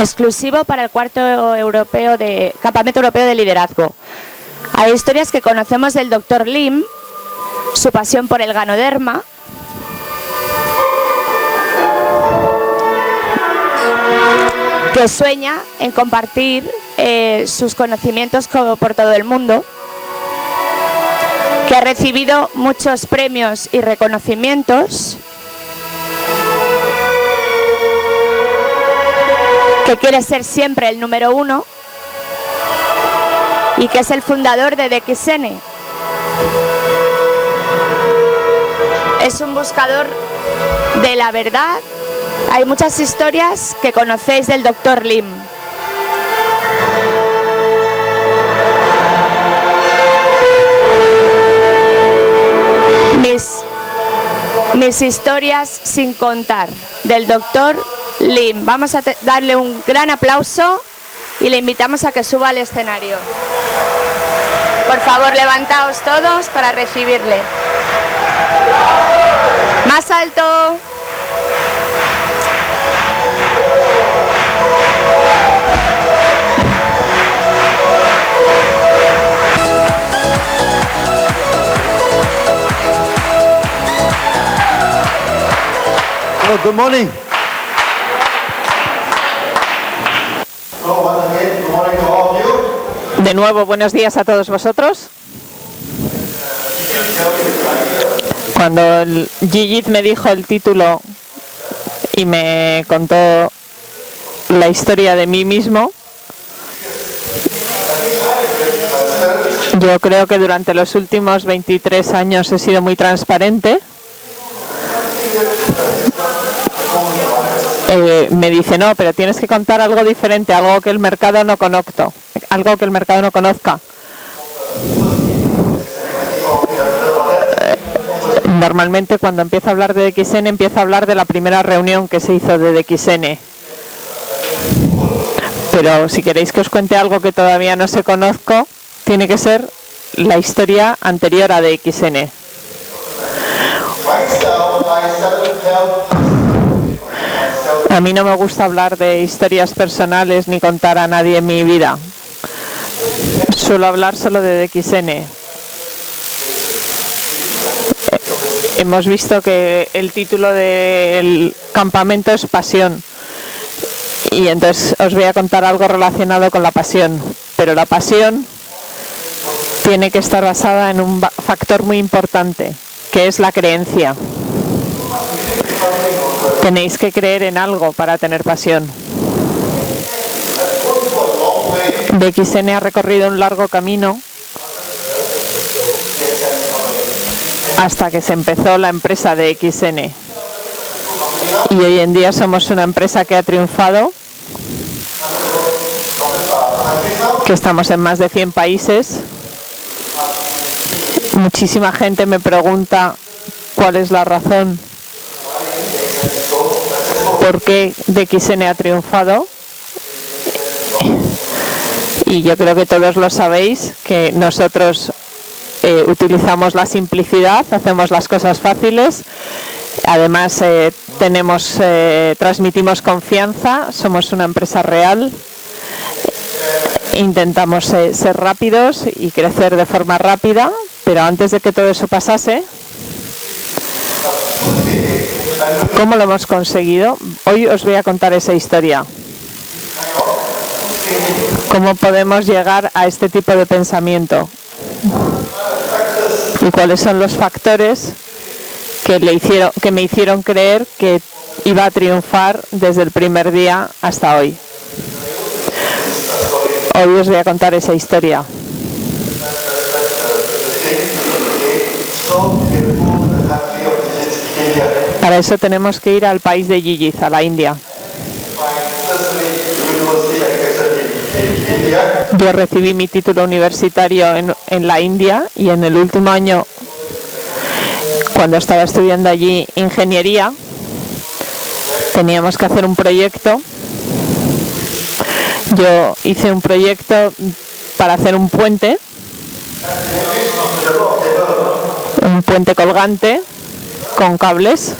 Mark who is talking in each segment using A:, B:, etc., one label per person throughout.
A: exclusivo para el Campamento Europeo de Liderazgo. Hay historias que conocemos del Dr. Lim, su pasión por el ganoderma, que sueña en compartir sus conocimientos por todo el mundo, que ha recibido muchos premios y reconocimientos, que quiere ser siempre el número 1 y que es el fundador de DXN. Es un buscador de la verdad. Hay muchas historias que conocéis del Dr. Lim. Mis historias sin contar del Dr. Lim. Vamos a darle un gran aplauso y le invitamos a que suba al escenario. Por favor, levantaos todos para recibirle. Más alto.
B: Well, good morning.
C: De nuevo, buenos días a todos vosotros. Cuando Gigit me dijo el título y me contó la historia de mí mismo, yo creo que durante los últimos 23 años he sido muy transparente. Me dice, no, pero tienes que contar algo diferente, algo que el mercado no conozca. Normalmente cuando empiezo a hablar de DXN, empiezo a hablar de la primera reunión que se hizo de DXN. Pero si queréis que os cuente algo que todavía no se conozco, tiene que ser la historia anterior a DXN. A mí no me gusta hablar de historias personales ni contar a nadie mi vida. Suelo hablar solo de DXN. Hemos visto que el título del campamento es Pasión. Y entonces os voy a contar algo relacionado con la pasión. Pero la pasión tiene que estar basada en un factor muy importante, que es la creencia. Tenéis que creer en algo para tener pasión. DXN ha recorrido un largo camino hasta que se empezó la empresa de DXN. Y hoy en día somos una empresa que ha triunfado, que estamos en más de 100 países. Muchísima gente me pregunta cuál es la razón por qué DXN ha triunfado. Y yo creo que todos lo sabéis, que nosotros utilizamos la simplicidad, hacemos las cosas fáciles. Además, transmitimos confianza, somos una empresa real. Intentamos ser rápidos y crecer de forma rápida, pero antes de que todo eso pasase, ¿cómo lo hemos conseguido? Hoy os voy a contar esa historia. ¿Cómo podemos llegar a este tipo de pensamiento? ¿Y cuáles son los factores que me hicieron creer que iba a triunfar desde el primer día hasta hoy? Hoy os voy a contar esa historia. Para eso tenemos que ir al país de Gigit, a la India. Yo recibí mi título universitario en la India y en el último año, cuando estaba estudiando allí ingeniería, teníamos que hacer un proyecto. Yo hice un proyecto para hacer un puente colgante con cables.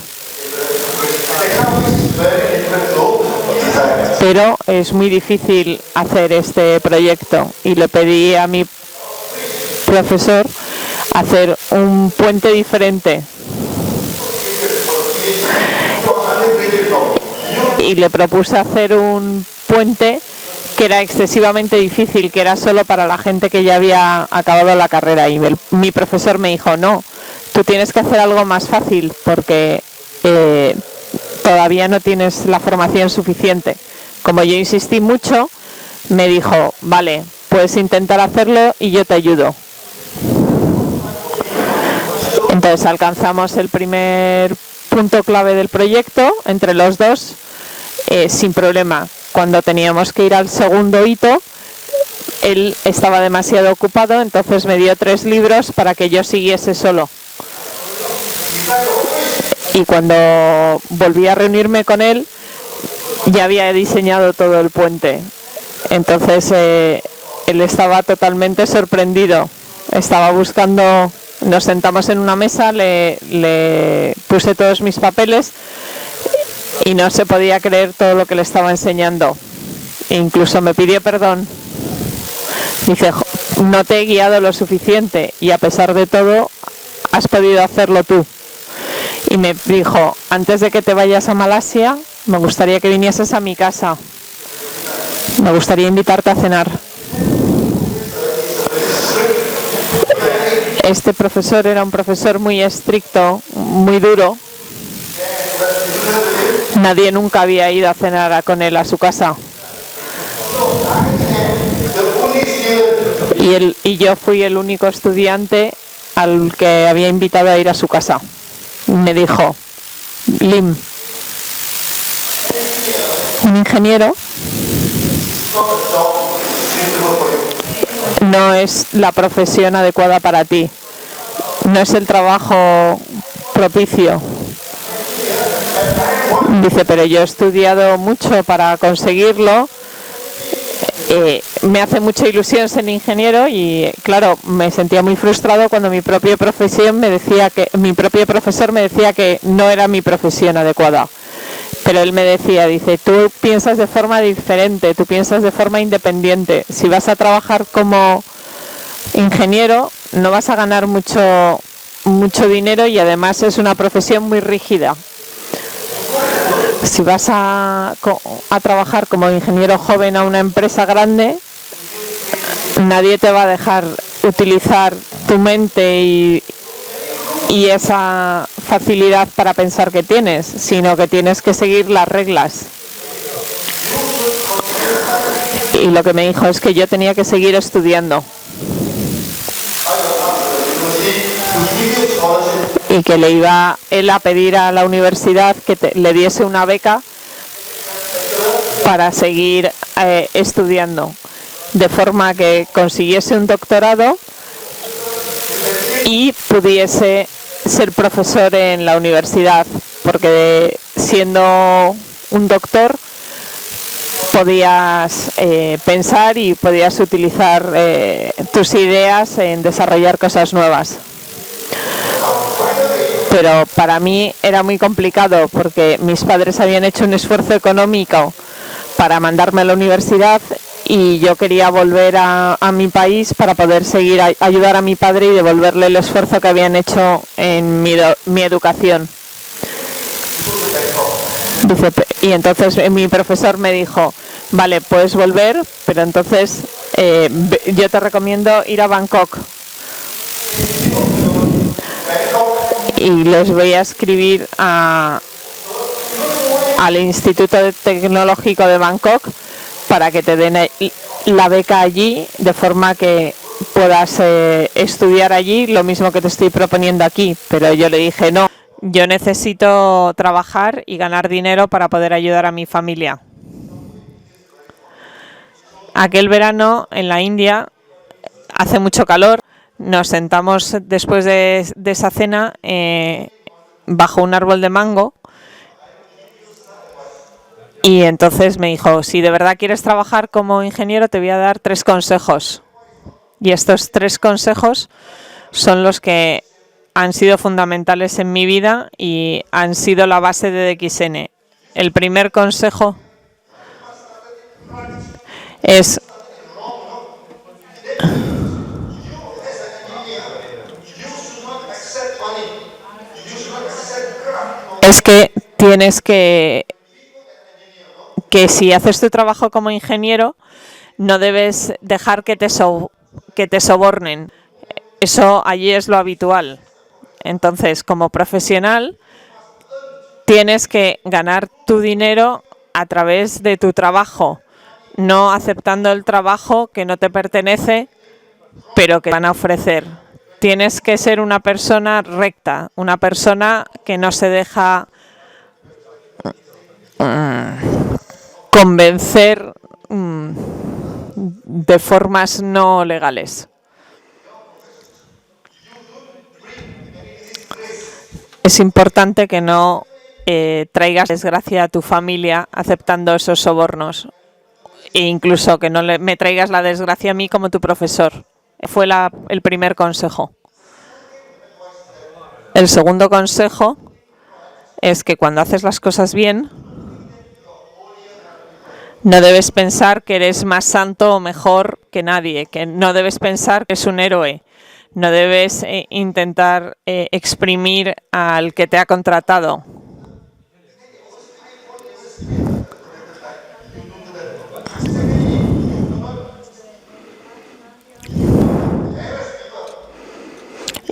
C: pero es muy difícil hacer este proyecto y le pedí a mi profesor hacer un puente diferente y le propuse hacer un puente que era excesivamente difícil, que era solo para la gente que ya había acabado la carrera, y mi profesor me dijo: no, tú tienes que hacer algo más fácil porque todavía no tienes la formación suficiente. Como yo insistí mucho, me dijo: vale, puedes intentar hacerlo y yo te ayudo. Entonces alcanzamos el primer punto clave del proyecto entre los dos sin problema. Cuando teníamos que ir al segundo hito, él estaba demasiado ocupado, entonces me dio 3 libros para que yo siguiese solo. Y cuando volví a reunirme con él, ya había diseñado todo el puente. Entonces él estaba totalmente sorprendido. Estaba buscando, nos sentamos en una mesa, le puse todos mis papeles y no se podía creer todo lo que le estaba enseñando. Incluso me pidió perdón. Dice: no te he guiado lo suficiente y a pesar de todo has podido hacerlo tú. Y me dijo: antes de que te vayas a Malasia, me gustaría que vinieses a mi casa. Me gustaría invitarte a cenar. Este profesor era un profesor muy estricto, muy duro. Nadie nunca había ido a cenar con él a su casa. Y yo fui el único estudiante al que había invitado a ir a su casa. Me dijo: Lim, un ingeniero no es la profesión adecuada para ti, no es el trabajo propicio. Dice: pero yo he estudiado mucho para conseguirlo, me hace mucha ilusión ser ingeniero. Y claro, me sentía muy frustrado cuando mi propio profesor me decía que no era mi profesión adecuada. Pero él me decía, dice: tú piensas de forma diferente, tú piensas de forma independiente. Si vas a trabajar como ingeniero, no vas a ganar mucho dinero y además es una profesión muy rígida. Si vas a trabajar como ingeniero joven a una empresa grande, nadie te va a dejar utilizar tu mente y esa facilidad para pensar que tienes, sino que tienes que seguir las reglas. Y lo que me dijo es que yo tenía que seguir estudiando y que le iba él a pedir a la universidad que le diese una beca para seguir estudiando, de forma que consiguiese un doctorado y pudiese ser profesor en la universidad, porque siendo un doctor podías pensar y podías utilizar tus ideas en desarrollar cosas nuevas. Pero para mí era muy complicado porque mis padres habían hecho un esfuerzo económico para mandarme a la universidad y yo quería volver a mi país para poder seguir ayudar a mi padre y devolverle el esfuerzo que habían hecho en mi educación. Dice, y entonces mi profesor me dijo: vale, puedes volver, pero entonces yo te recomiendo ir a Bangkok. Y les voy a escribir al Instituto Tecnológico de Bangkok para que te den la beca allí, de forma que puedas estudiar allí lo mismo que te estoy proponiendo aquí. Pero yo le dije: no, yo necesito trabajar y ganar dinero para poder ayudar a mi familia. Aquel verano en la India hace mucho calor. Nos sentamos después de esa cena bajo un árbol de mango y entonces me dijo: si de verdad quieres trabajar como ingeniero, te voy a dar 3 consejos. Y estos 3 consejos son los que han sido fundamentales en mi vida y han sido la base de DXN. El primer consejo es que tienes que si haces tu trabajo como ingeniero, no debes dejar que te sobornen. Eso allí es lo habitual. Entonces, como profesional, tienes que ganar tu dinero a través de tu trabajo, no aceptando el trabajo que no te pertenece, pero que te van a ofrecer. Tienes que ser una persona recta, una persona que no se deja convencer de formas no legales. Es importante que no traigas desgracia a tu familia aceptando esos sobornos, e incluso que no me traigas la desgracia a mí como tu profesor. Fue el primer consejo. El segundo consejo es que cuando haces las cosas bien, no debes pensar que eres más santo o mejor que nadie, que no debes pensar que eres un héroe, no debes intentar exprimir al que te ha contratado.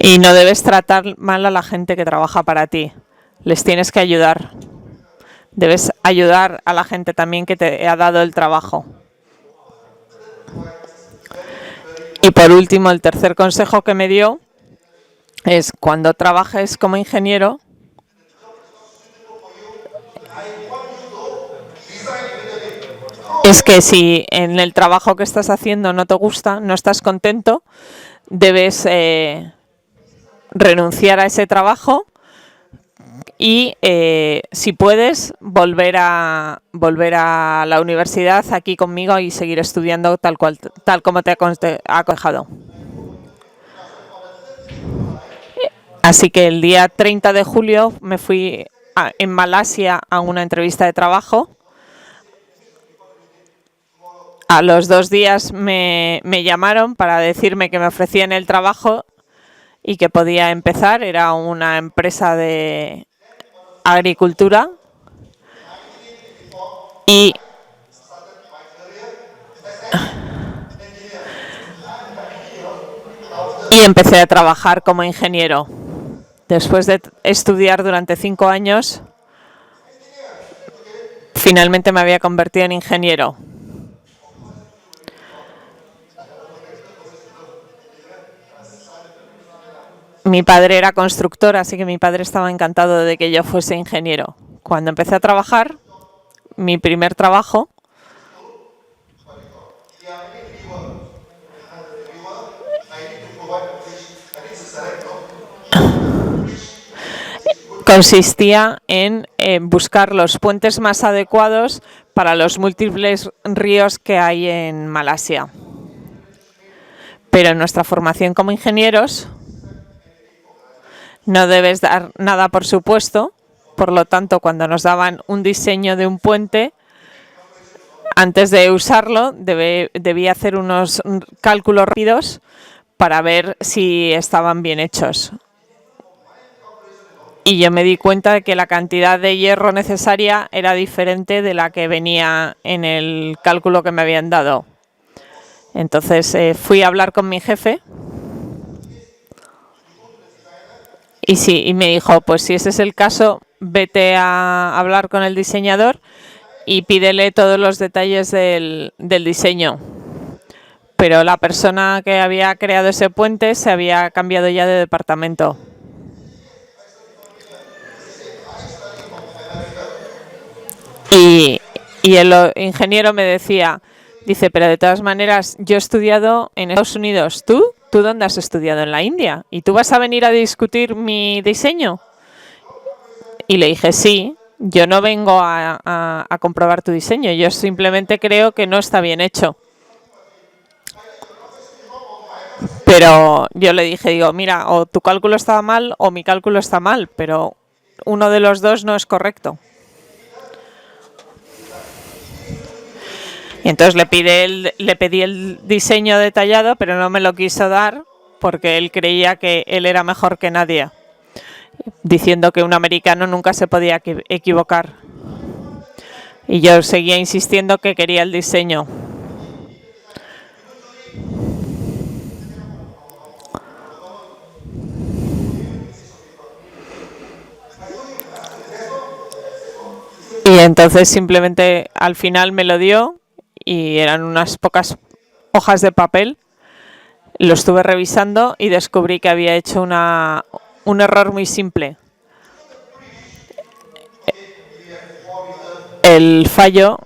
C: Y no debes tratar mal a la gente que trabaja para ti, les tienes que ayudar. Debes ayudar a la gente también que te ha dado el trabajo. Y por último, el tercer consejo que me dio es: cuando trabajes como ingeniero, es que si en el trabajo que estás haciendo no te gusta, no estás contento, debes renunciar a ese trabajo y si puedes volver a la universidad aquí conmigo y seguir estudiando tal como te ha aconsejado. Así que el día 30 de julio me fui en Malasia a una entrevista de trabajo. A los 2 días me llamaron para decirme que me ofrecían el trabajo y que podía empezar. Era una empresa de agricultura y empecé a trabajar como ingeniero. Después de estudiar durante 5 años, finalmente me había convertido en ingeniero. Mi padre era constructor, así que mi padre estaba encantado de que yo fuese ingeniero. Cuando empecé a trabajar, mi primer trabajo, consistía en buscar los puentes más adecuados para los múltiples ríos que hay en Malasia. Pero en nuestra formación como ingenieros no debes dar nada por supuesto, por lo tanto, cuando nos daban un diseño de un puente, antes de usarlo debía hacer unos cálculos rápidos para ver si estaban bien hechos. Y yo me di cuenta de que la cantidad de hierro necesaria era diferente de la que venía en el cálculo que me habían dado. Entonces fui a hablar con mi jefe y me dijo, pues si ese es el caso, vete a hablar con el diseñador y pídele todos los detalles del diseño. Pero la persona que había creado ese puente se había cambiado ya de departamento. Y el ingeniero me decía, dice, pero de todas maneras, yo he estudiado en Estados Unidos. ¿Tú dónde has estudiado? En la India. ¿Y tú vas a venir a discutir mi diseño? Y le dije, sí, yo no vengo a comprobar tu diseño, yo simplemente creo que no está bien hecho. Pero yo le dije, digo, mira, o tu cálculo estaba mal o mi cálculo está mal, pero uno de los dos no es correcto. Y entonces le pedí el diseño detallado, pero no me lo quiso dar porque él creía que él era mejor que nadie, diciendo que un americano nunca se podía equivocar. Y yo seguía insistiendo que quería el diseño. Y entonces simplemente al final me lo dio y eran unas pocas hojas de papel. Lo estuve revisando y descubrí que había hecho un error muy simple. El fallo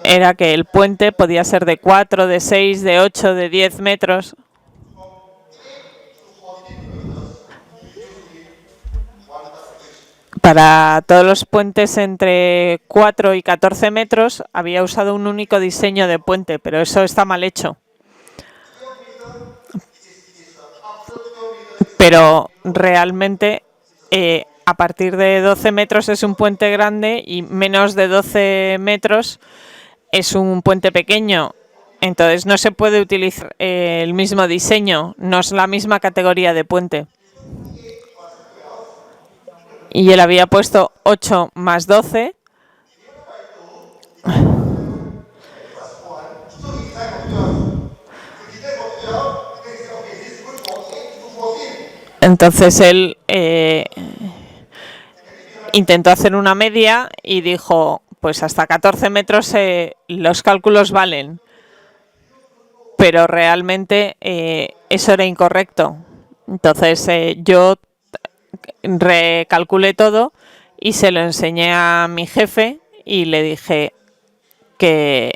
C: era que el puente podía ser de 4, de 6, de 8, de 10 metros. Para todos los puentes entre 4 y 14 metros había usado un único diseño de puente, pero eso está mal hecho. Pero realmente a partir de 12 metros es un puente grande y menos de 12 metros es un puente pequeño. Entonces no se puede utilizar el mismo diseño, no es la misma categoría de puente. Y él había puesto 8 más 12. Entonces él intentó hacer una media y dijo, pues hasta 14 metros los cálculos valen. Pero realmente eso era incorrecto. Entonces yo recalculé todo y se lo enseñé a mi jefe y le dije que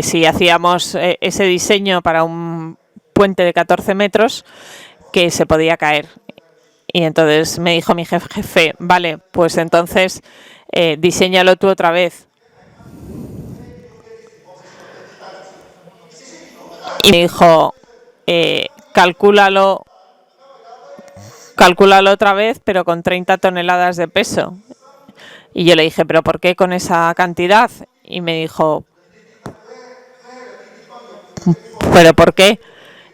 C: si hacíamos ese diseño para un puente de 14 metros, que se podía caer. Y entonces me dijo mi jefe, vale, pues entonces diséñalo tú otra vez. Y me dijo, calcúlalo otra vez, pero con 30 toneladas de peso. Y yo le dije, ¿pero por qué con esa cantidad? Y me dijo, ¿pero por qué?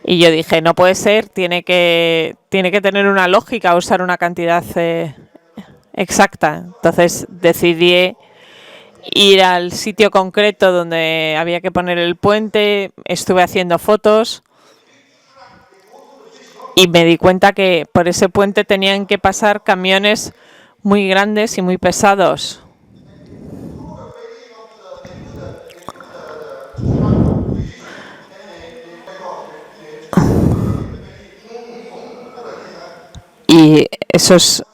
C: Y yo dije, no puede ser, tiene que tener una lógica usar una cantidad exacta. Entonces decidí ir al sitio concreto donde había que poner el puente, estuve haciendo fotos y me di cuenta que por ese puente tenían que pasar camiones muy grandes y muy pesados. Y esos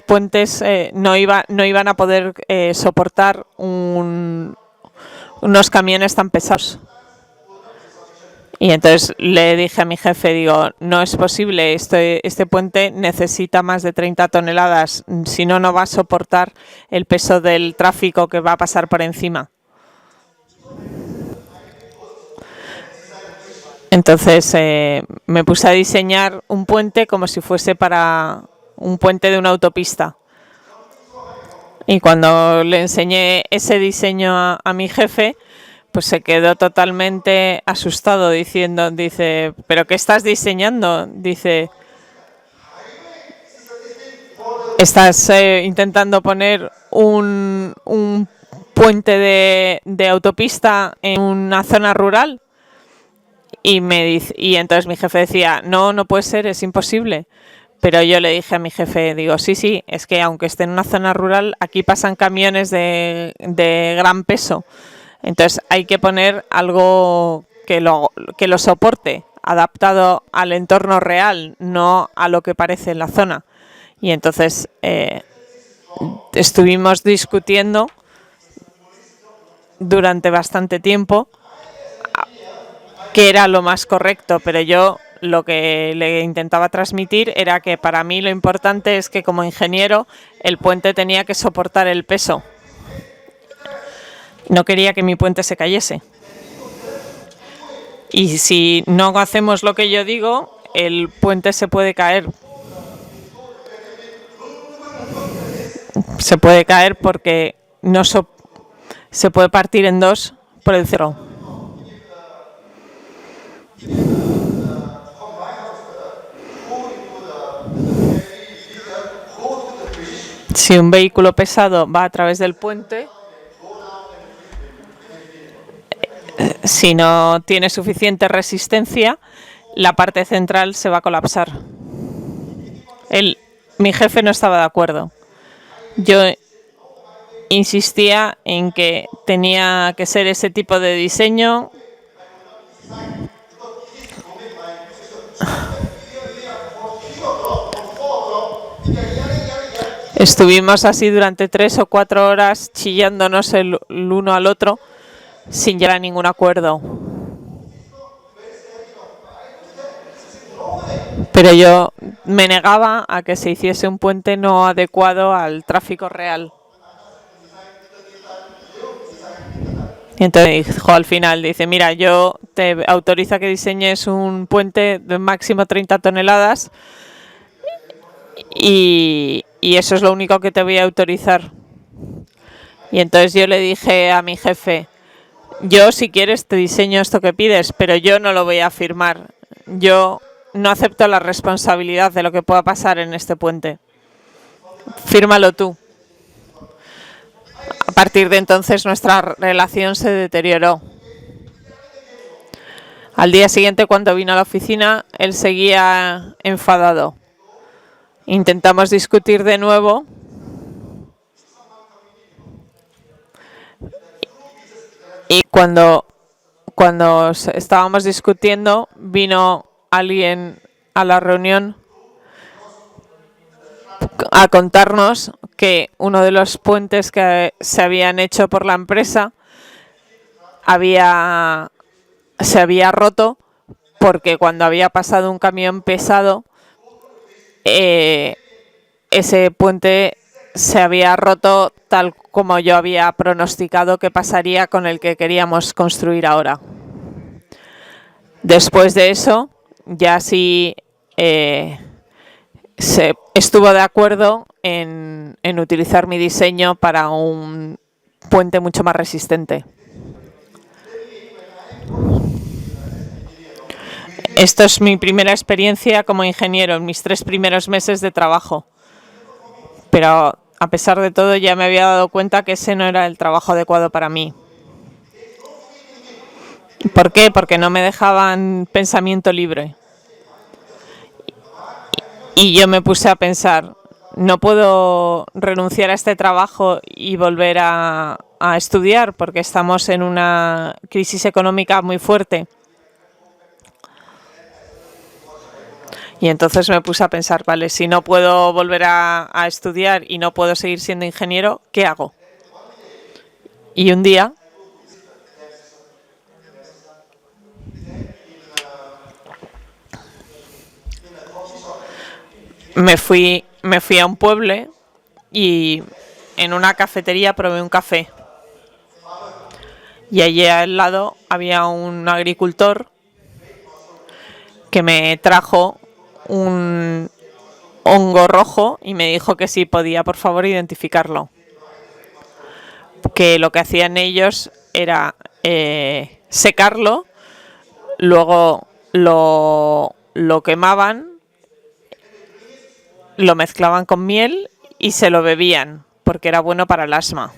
C: puentes no iban a poder soportar unos camiones tan pesados. Y entonces le dije a mi jefe, digo, no es posible, este puente necesita más de 30 toneladas, si no, no va a soportar el peso del tráfico que va a pasar por encima. Entonces me puse a diseñar un puente como si fuese para un puente de una autopista. Y cuando le enseñé ese diseño a mi jefe, pues se quedó totalmente asustado dice, ¿pero qué estás diseñando? Dice, ¿estás intentando poner un puente de autopista en una zona rural? Y entonces mi jefe decía, no puede ser, es imposible. Pero yo le dije a mi jefe, digo, sí, es que aunque esté en una zona rural, aquí pasan camiones de gran peso. Entonces hay que poner algo que lo soporte, adaptado al entorno real, no a lo que parece en la zona. Y entonces estuvimos discutiendo durante bastante tiempo qué era lo más correcto, pero yo lo que le intentaba transmitir era que para mí lo importante es que como ingeniero el puente tenía que soportar el peso. No quería que mi puente se cayese. Y si no hacemos lo que yo digo, el puente se puede caer. Se puede caer porque se puede partir en dos por el cerro. Si un vehículo pesado va a través del puente, si no tiene suficiente resistencia, la parte central se va a colapsar. Mi jefe no estaba de acuerdo. Yo insistía en que tenía que ser ese tipo de diseño. Estuvimos así durante 3 o 4 horas chillándonos el uno al otro sin llegar a ningún acuerdo. Pero yo me negaba a que se hiciese un puente no adecuado al tráfico real. Y entonces dijo al final, dice, mira, yo te autorizo a que diseñes un puente de máximo 30 toneladas y eso es lo único que te voy a autorizar. Y entonces yo le dije a mi jefe, yo si quieres te diseño esto que pides, pero yo no lo voy a firmar. Yo no acepto la responsabilidad de lo que pueda pasar en este puente. Fírmalo tú. A partir de entonces nuestra relación se deterioró. Al día siguiente, cuando vino a la oficina, él seguía enfadado. Intentamos discutir de nuevo. Y cuando estábamos discutiendo, vino alguien a la reunión a contarnos que uno de los puentes que se habían hecho por la empresa se había roto porque cuando había pasado un camión pesado, ese puente se había roto tal como yo había pronosticado que pasaría con el que queríamos construir ahora. Después de eso, ya sí se estuvo de acuerdo en utilizar mi diseño para un puente mucho más resistente. Esto es mi primera experiencia como ingeniero en mis 3 primeros meses de trabajo. Pero a pesar de todo ya me había dado cuenta que ese no era el trabajo adecuado para mí. ¿Por qué? Porque no me dejaban pensamiento libre. Y yo me puse a pensar, no puedo renunciar a este trabajo y volver a estudiar porque estamos en una crisis económica muy fuerte. Y entonces me puse a pensar, vale, si no puedo volver a estudiar y no puedo seguir siendo ingeniero, ¿qué hago? Y un día me fui a un pueblo y en una cafetería probé un café. Y allí al lado había un agricultor que me trajo un hongo rojo y me dijo que sí podía, por favor, identificarlo. Que lo que hacían ellos era secarlo, luego lo quemaban, lo mezclaban con miel y se lo bebían, porque era bueno para el asma.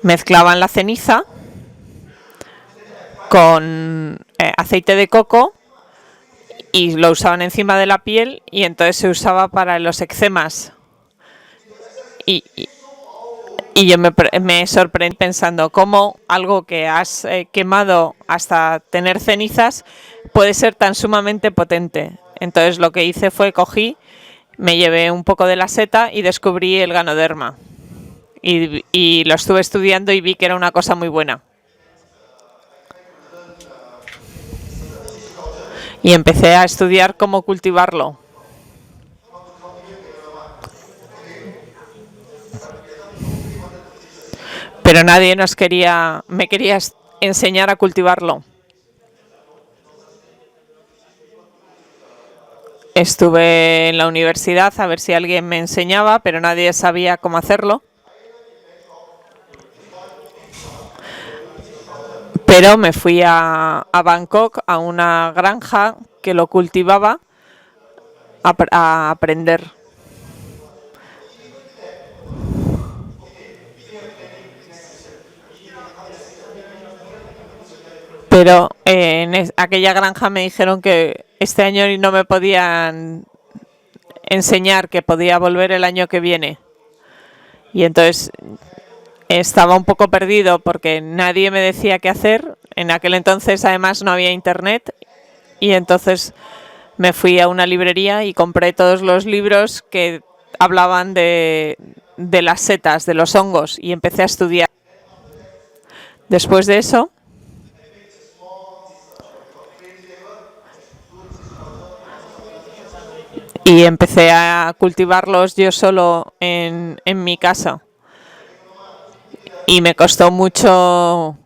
C: Mezclaban la ceniza con aceite de coco y lo usaban encima de la piel y entonces se usaba para los eczemas. Y yo me sorprendí pensando cómo algo que has quemado hasta tener cenizas puede ser tan sumamente potente. Entonces lo que hice fue me llevé un poco de la seta y descubrí el ganoderma. Y lo estuve estudiando y vi que era una cosa muy buena. Y empecé a estudiar cómo cultivarlo. Pero nadie me quería enseñar a cultivarlo. Estuve en la universidad a ver si alguien me enseñaba, pero nadie sabía cómo hacerlo. Pero me fui a Bangkok, a una granja que lo cultivaba, a aprender. Pero en aquella granja me dijeron que este año no me podían enseñar, que podía volver el año que viene. Y entonces estaba un poco perdido porque nadie me decía qué hacer. En aquel entonces además no había internet y entonces me fui a una librería y compré todos los libros que hablaban de las setas, de los hongos, y empecé a estudiar. Después de eso, y empecé a cultivarlos yo solo en mi casa. Y me costó mucho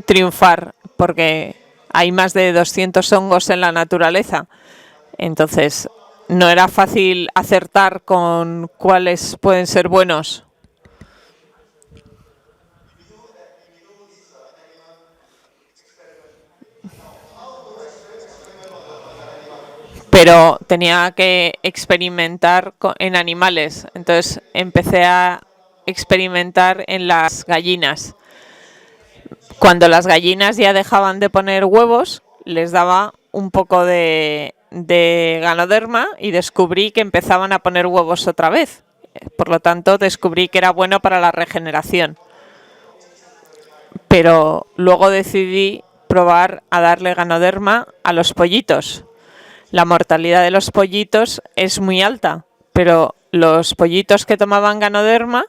C: triunfar porque hay más de 200 hongos en la naturaleza. Entonces no era fácil acertar con cuáles pueden ser buenos. Pero tenía que experimentar en animales. Entonces empecé a experimentar en las gallinas. Cuando las gallinas ya dejaban de poner huevos, les daba un poco de ganoderma y descubrí que empezaban a poner huevos otra vez. Por lo tanto, descubrí que era bueno para la regeneración. Pero luego decidí probar a darle ganoderma a los pollitos. La mortalidad de los pollitos es muy alta, pero los pollitos que tomaban ganoderma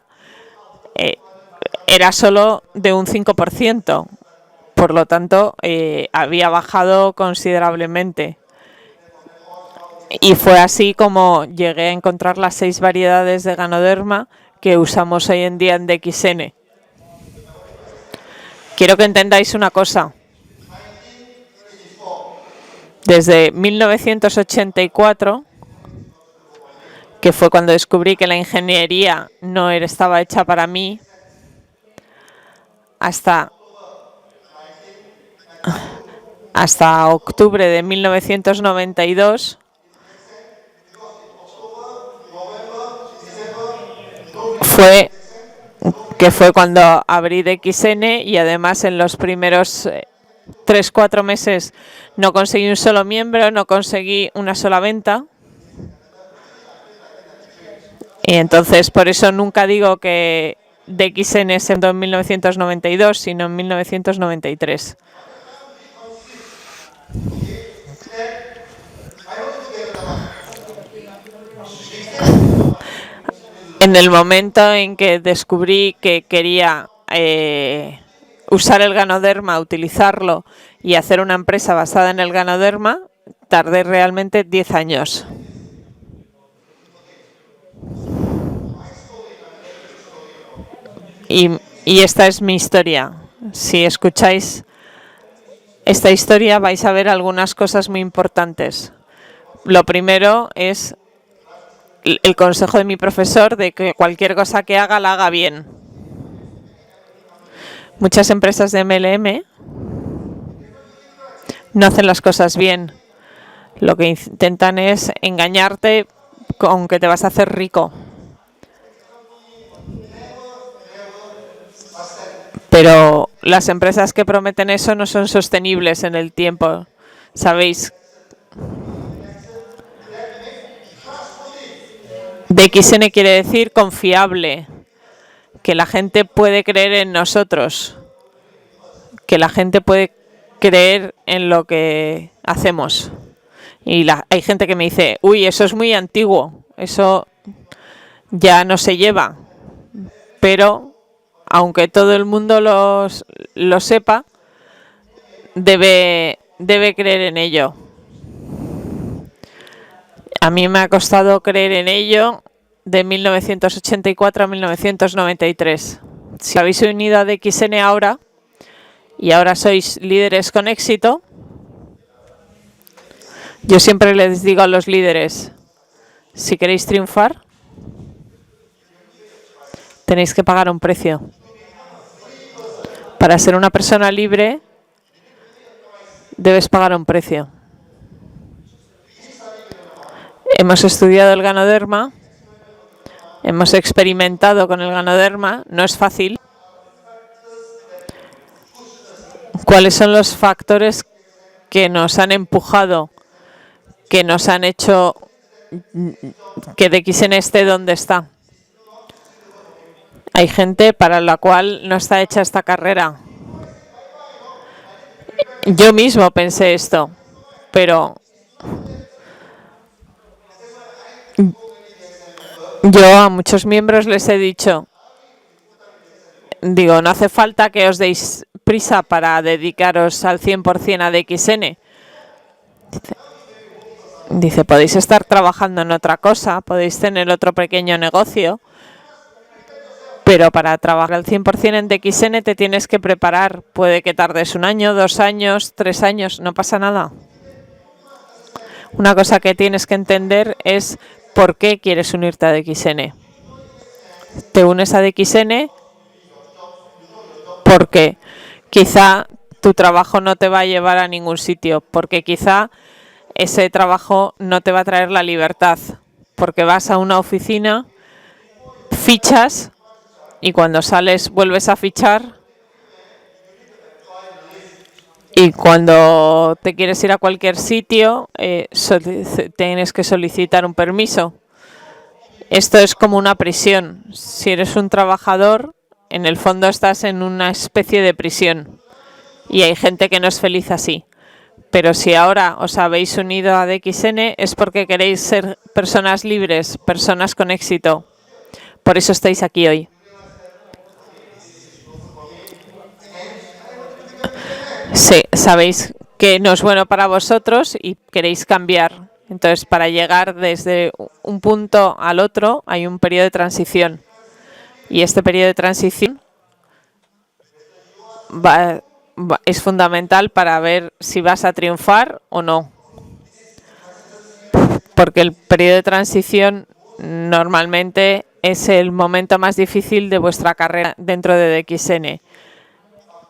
C: era solo de un 5%. Por lo tanto, había bajado considerablemente. Y fue así como llegué a encontrar las 6 variedades de ganoderma que usamos hoy en día en DXN. Quiero que entendáis una cosa. Desde 1984, que fue cuando descubrí que la ingeniería no estaba hecha para mí, hasta octubre de 1992, fue cuando abrí DXN, y además en los primeros 3-4 meses no conseguí un solo miembro, no conseguí una sola venta. Y entonces por eso nunca digo que DXN se fundó en 1992, sino en 1993. En el momento en que descubrí que quería usar el ganoderma, utilizarlo y hacer una empresa basada en el ganoderma, tardé realmente 10 años. Y esta es mi historia. Si escucháis esta historia vais a ver algunas cosas muy importantes. Lo primero es el consejo de mi profesor de que cualquier cosa que haga, la haga bien. Muchas empresas de MLM no hacen las cosas bien. Lo que intentan es engañarte con que te vas a hacer rico. Pero las empresas que prometen eso no son sostenibles en el tiempo. ¿Sabéis? DXN quiere decir confiable, que la gente puede creer en nosotros, que la gente puede creer en lo que hacemos. Y hay gente que me dice, uy, eso es muy antiguo, eso ya no se lleva. Pero aunque todo el mundo lo sepa, debe creer en ello. A mí me ha costado creer en ello de 1984 a 1993. Si habéis unido a DXN ahora y ahora sois líderes con éxito, yo siempre les digo a los líderes, si queréis triunfar, tenéis que pagar un precio. Para ser una persona libre debes pagar un precio. Hemos estudiado el ganoderma, hemos experimentado con el ganoderma, no es fácil. ¿Cuáles son los factores que nos han empujado, que nos han hecho que DXN esté donde está? Hay gente para la cual no está hecha esta carrera. Yo mismo pensé esto, pero yo a muchos miembros les he dicho, no hace falta que os deis prisa para dedicaros al 100% a DXN. Dice, podéis estar trabajando en otra cosa, podéis tener otro pequeño negocio, pero para trabajar al 100% en DXN te tienes que preparar. Puede que tardes 1 año, 2 años, 3 años, no pasa nada. Una cosa que tienes que entender es por qué quieres unirte a DXN. Te unes a DXN porque quizá tu trabajo no te va a llevar a ningún sitio, porque quizá ese trabajo no te va a traer la libertad, porque vas a una oficina, fichas y cuando sales vuelves a fichar y cuando te quieres ir a cualquier sitio tienes que solicitar un permiso. Esto es como una prisión. Si eres un trabajador, en el fondo estás en una especie de prisión y hay gente que no es feliz así. Pero si ahora os habéis unido a DXN es porque queréis ser personas libres, personas con éxito. Por eso estáis aquí hoy. Sí, sabéis que no es bueno para vosotros y queréis cambiar. Entonces, para llegar desde un punto al otro hay un periodo de transición. Y este periodo de transición es fundamental para ver si vas a triunfar o no. Porque el periodo de transición normalmente es el momento más difícil de vuestra carrera dentro de DXN.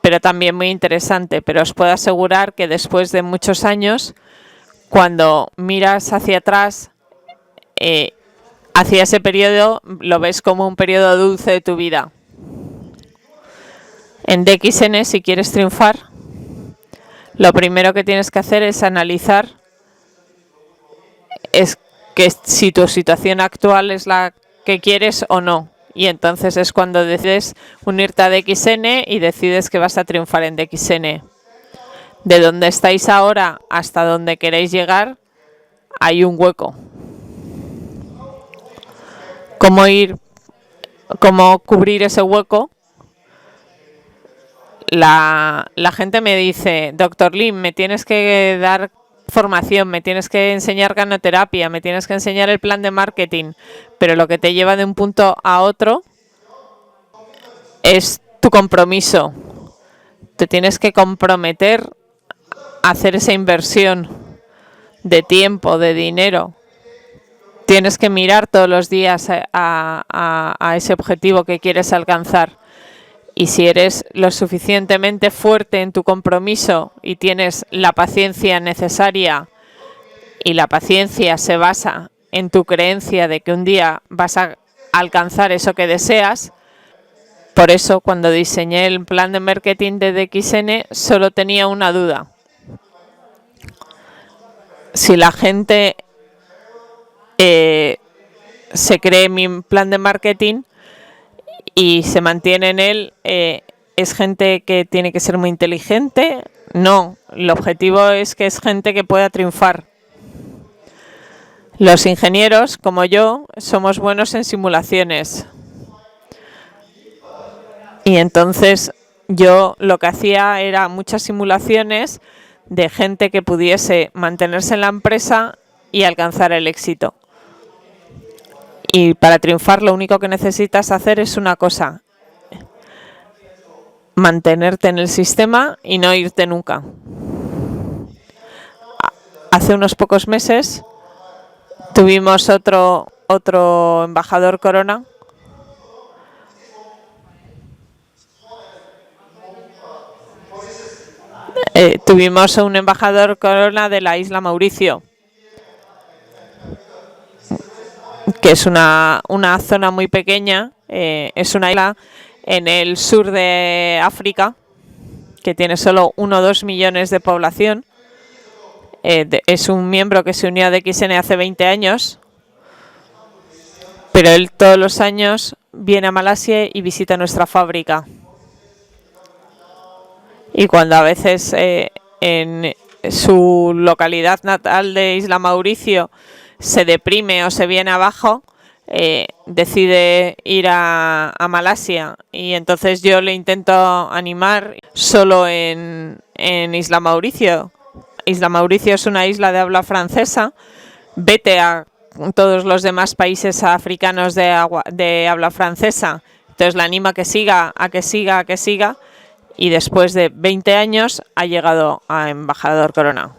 C: Pero también muy interesante. Pero os puedo asegurar que después de muchos años, cuando miras hacia atrás, hacia ese periodo, lo ves como un periodo dulce de tu vida. En DXN, si quieres triunfar, lo primero que tienes que hacer es analizar que si tu situación actual es la que quieres o no. Y entonces es cuando decides unirte a DXN y decides que vas a triunfar en DXN. De donde estáis ahora hasta donde queréis llegar, hay un hueco. ¿Cómo cubrir ese hueco? La gente me dice, Dr. Lim, me tienes que dar formación, me tienes que enseñar ganoterapia, me tienes que enseñar el plan de marketing, pero lo que te lleva de un punto a otro es tu compromiso. Te tienes que comprometer a hacer esa inversión de tiempo, de dinero. Tienes que mirar todos los días a ese objetivo que quieres alcanzar. Y si eres lo suficientemente fuerte en tu compromiso y tienes la paciencia necesaria, y la paciencia se basa en tu creencia de que un día vas a alcanzar eso que deseas. Por eso, cuando diseñé el plan de marketing de DXN, solo tenía una duda. Si la gente se cree mi plan de marketing y se mantiene en él, ¿es gente que tiene que ser muy inteligente? No, el objetivo es que es gente que pueda triunfar. Los ingenieros, como yo, somos buenos en simulaciones. Y entonces yo lo que hacía era muchas simulaciones de gente que pudiese mantenerse en la empresa y alcanzar el éxito. Y para triunfar lo único que necesitas hacer es una cosa: mantenerte en el sistema y no irte nunca. Hace unos pocos meses tuvimos otro embajador Corona Tuvimos un embajador corona de la isla Mauricio, que es una zona muy pequeña, es una isla en el sur de África, que tiene solo 1 o 2 millones de población. Es un miembro que se unió a DXN hace 20 años, pero él todos los años viene a Malasia y visita nuestra fábrica. Y cuando a veces en su localidad natal de Isla Mauricio se deprime o se viene abajo, decide ir a Malasia, y entonces yo le intento animar solo en Isla Mauricio. Isla Mauricio es una isla de habla francesa. Vete a todos los demás países africanos de habla francesa. Entonces la anima a que siga, y después de 20 años ha llegado a embajador corona.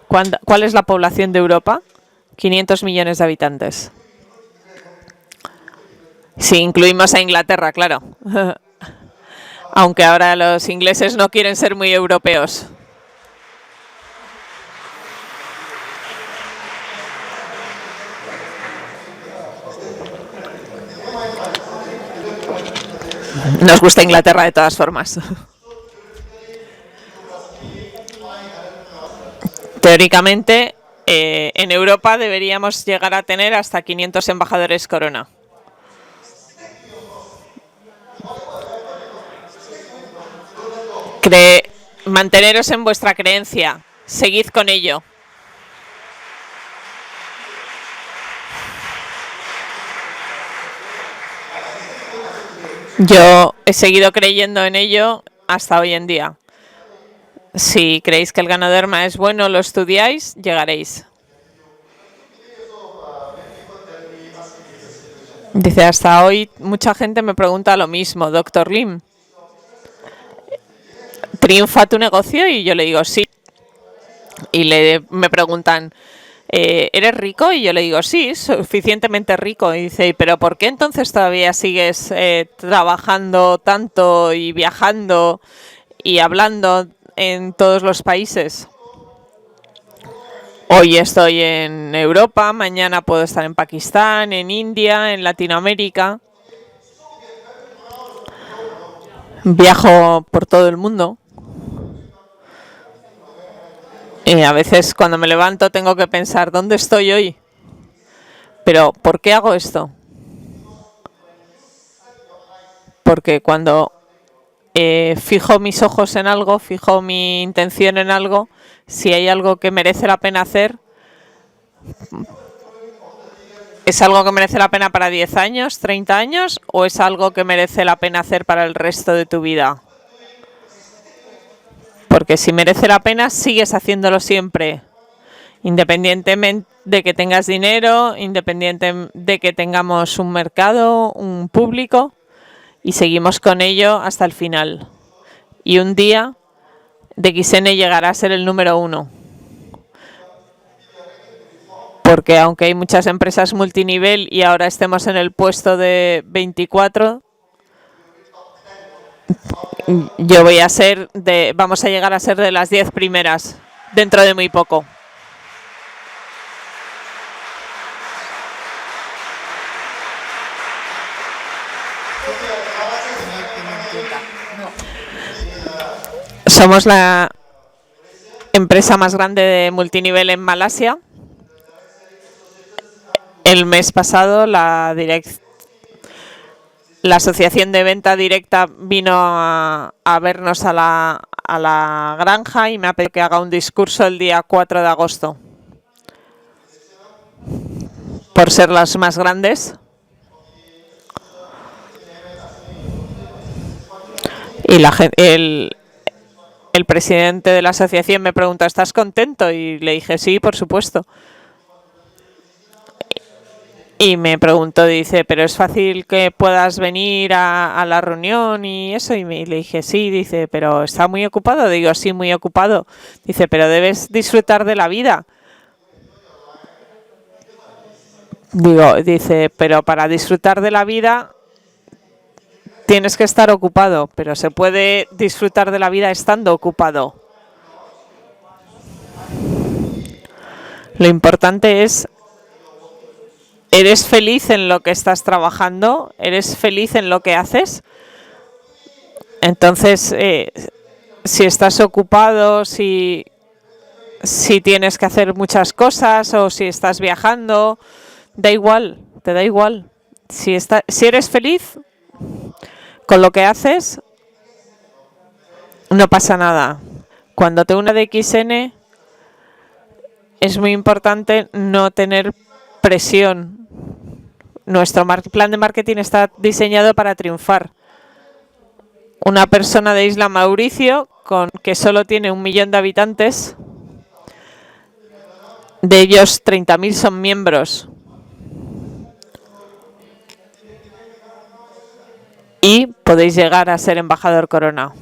C: ¿Cuál es la población de Europa? 500 millones de habitantes. Si incluimos a Inglaterra, claro. Aunque ahora los ingleses no quieren ser muy europeos. Nos gusta Inglaterra de todas formas. Teóricamente, en Europa deberíamos llegar a tener hasta 500 embajadores corona. Manteneros en vuestra creencia, seguid con ello. Yo he seguido creyendo en ello hasta hoy en día. Si creéis que el Ganoderma es bueno, lo estudiáis, llegaréis. Dice, hasta hoy mucha gente me pregunta lo mismo, Dr. Lim. ¿Triunfa tu negocio? Y yo le digo sí. Y me preguntan, ¿eres rico? Y yo le digo sí, suficientemente rico. Y dice, ¿pero por qué entonces todavía sigues trabajando tanto y viajando y hablando en todos los países? Hoy estoy en Europa, mañana puedo estar en Pakistán, en India, en Latinoamérica. Viajo por todo el mundo. Y a veces cuando me levanto tengo que pensar, ¿dónde estoy hoy? Pero ¿por qué hago esto? Porque cuando fijo mis ojos en algo, fijo mi intención en algo, si hay algo que merece la pena hacer, ¿es algo que merece la pena para 10 años, 30 años o es algo que merece la pena hacer para el resto de tu vida? Porque si merece la pena, sigues haciéndolo siempre, independientemente de que tengas dinero, independiente de que tengamos un mercado, un público, y seguimos con ello hasta el final. Y un día, DXN llegará a ser el número 1. Porque aunque hay muchas empresas multinivel y ahora estemos en el puesto de 24, vamos a llegar a ser de las 10 primeras dentro de muy poco. Somos la empresa más grande de multinivel en Malasia. El mes pasado la asociación de venta directa vino a vernos a la granja y me ha pedido que haga un discurso el día 4 de agosto. Por ser las más grandes. Y el presidente de la asociación me pregunta, ¿estás contento? Y le dije, sí, por supuesto. Y me preguntó, dice, ¿pero es fácil que puedas venir a la reunión y eso? Y le dije, sí, dice, ¿pero está muy ocupado? Digo, sí, muy ocupado. Dice, pero debes disfrutar de la vida. Dice, pero para disfrutar de la vida tienes que estar ocupado, pero se puede disfrutar de la vida estando ocupado. Lo importante es, ¿eres feliz en lo que estás trabajando? ¿Eres feliz en lo que haces? Entonces, si estás ocupado, si tienes que hacer muchas cosas o si estás viajando, da igual, te da igual. Si eres feliz con lo que haces, no pasa nada. Cuando te unes de XN, es muy importante no tener presión. Nuestro plan de marketing está diseñado para triunfar. Una persona de Isla Mauricio, que solo tiene 1 millón de habitantes, de ellos 30.000 son miembros. Y podéis llegar a ser embajador Corona.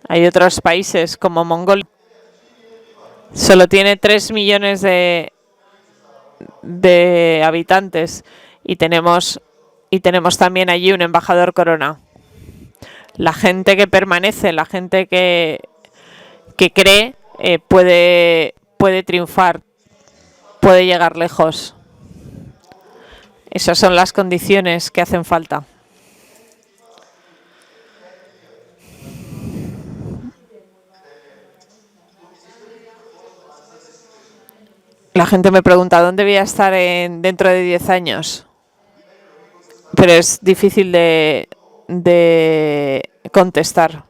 C: Hay otros países como Mongolia. Solo tiene 3 millones de habitantes y tenemos también allí un embajador Corona. La gente que permanece, la gente que cree, puede triunfar, puede llegar lejos. Esas son las condiciones que hacen falta. La gente me pregunta, ¿dónde voy a estar dentro de 10 años? Pero es difícil de contestar.